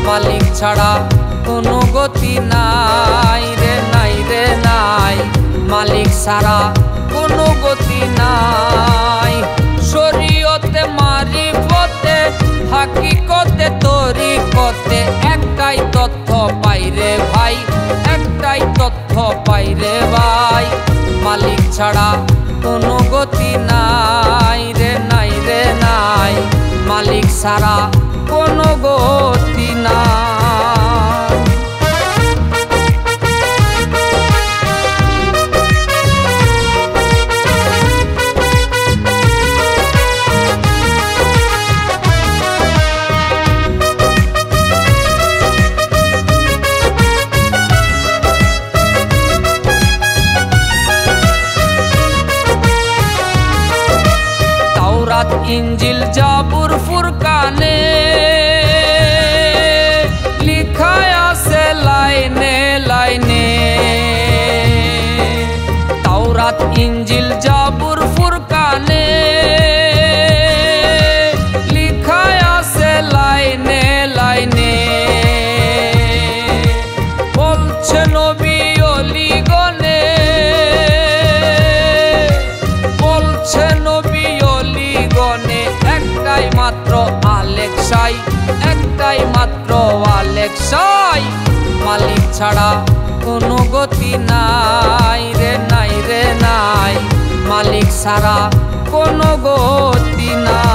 মালিক ছাড়া কোনো গতি নাই রে নাই রে নাই, মালিক ছাড়া কোনো গতি নাই। শরীয়তে মারিফতে হাকিকতে তরিকতে একটাই তথ্য পাই রে ভাই, একটাই তথ্য পাই রে ভাই। মালিক ছাড়া কোনো গতি নাই রে নাই রে নাই, মালিক ছাড়া কোনো গতি নাই। ইনজিল জাবুর ফুরকানে লিখা আছে লাইনে লাইনে, তাওরাত ইনজিল জাবুর ফুরকানে লিখা আছে লাইনে লাইনে। বলছে নবী ওলি গনে, বলছে নবী ওলি গনে একটাই মাত্র আলেকসাই, একটাই মাত্র আলেকসাই। মালিক ছাড়া কোনো গতি নাই রে নাই রে নাই, মালিক ছাড়া কোনো গতি নাই।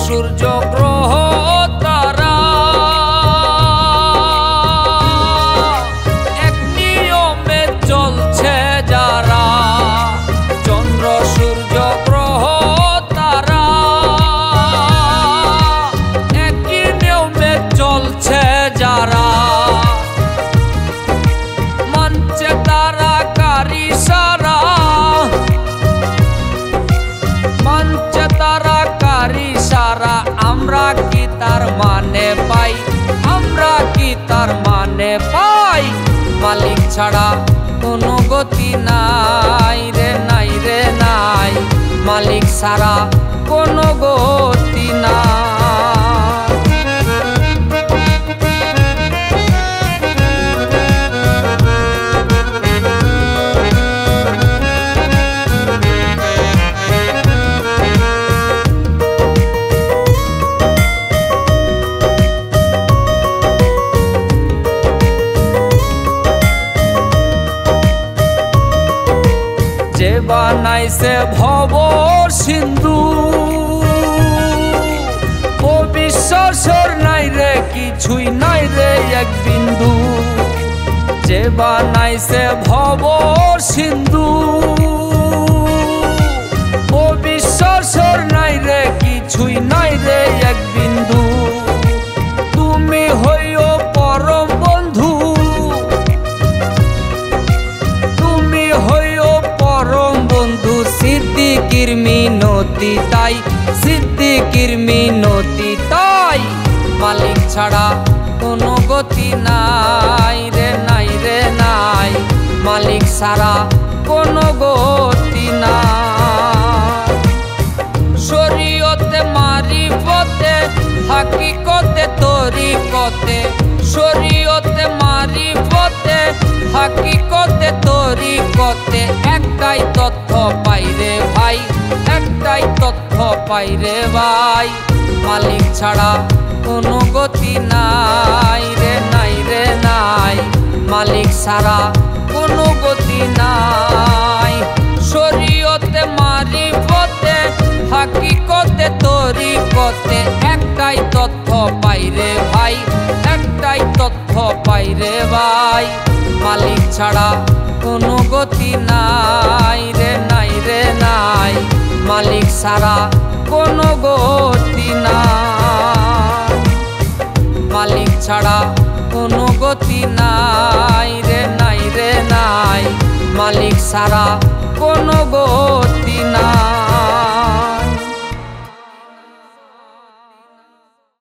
সূর্য গ্রহ তারা এক নিয়মে চলছে যারা, চন্দ্র সূর্য গ্রহ তারা একই নিয়মে চলছে যারা। মানছে তারা কারি সারা, মানছে তারা কারি সারা। আমরা কি তার মানে পাই, আমরা কি তার মানে পাই। মালিক ছাড়া কোনো গতি নাই রে নাই রে নাই, মালিক ছাড়া কোনো গতি নাই। যে বানাইছে ভব সিন্ধু ও বিশ্বাসের নাই রে কিছুই নাই রে এক বিন্দু। যে বানাইছে ভব সিন্ধু ও বিশ্বাসের নাই রে কিছুই নাই রে এক বিন্দু। তুমি হইও পরম বন্ধু, তুমি হইও পরম বন্ধু। সিদ্দিকির মিনতি তাই, সিদ্দিকির মিনতি তাই। মালিক ছাড়া কোনো গতি নাই রে নাই রে নাই, মালিক ছাড়া কোনো গতি নাই। শরীয়তে মারিফতে হাকিকতে তরিকতে, শরীয়তে মারিফতে হাকিকতে তরিকতে একটাই তথ্য পাই রে ভাই, একটাই তথ্য পাই রে ভাই। মালিক ছাড়া কোনো গতি নাই রে নাই রে নাই, মালিক ছাড়া কোনো গতি নাই। শরীয়তে মারিফতে হাকিকতে তরিকতে একটাই তথ্য পাই রে ভাই, একটাই তথ্য পাই রে ভাই। মালিক ছাড়া কোনো গতি নাই রে নাই রে নাই, মালিক ছাড়া কোনো গতি নাই, মালিক ছাড়া কোনো গতি নাই রে নাই রে নাই, মালিক ছাড়া কোনো গতি নাই।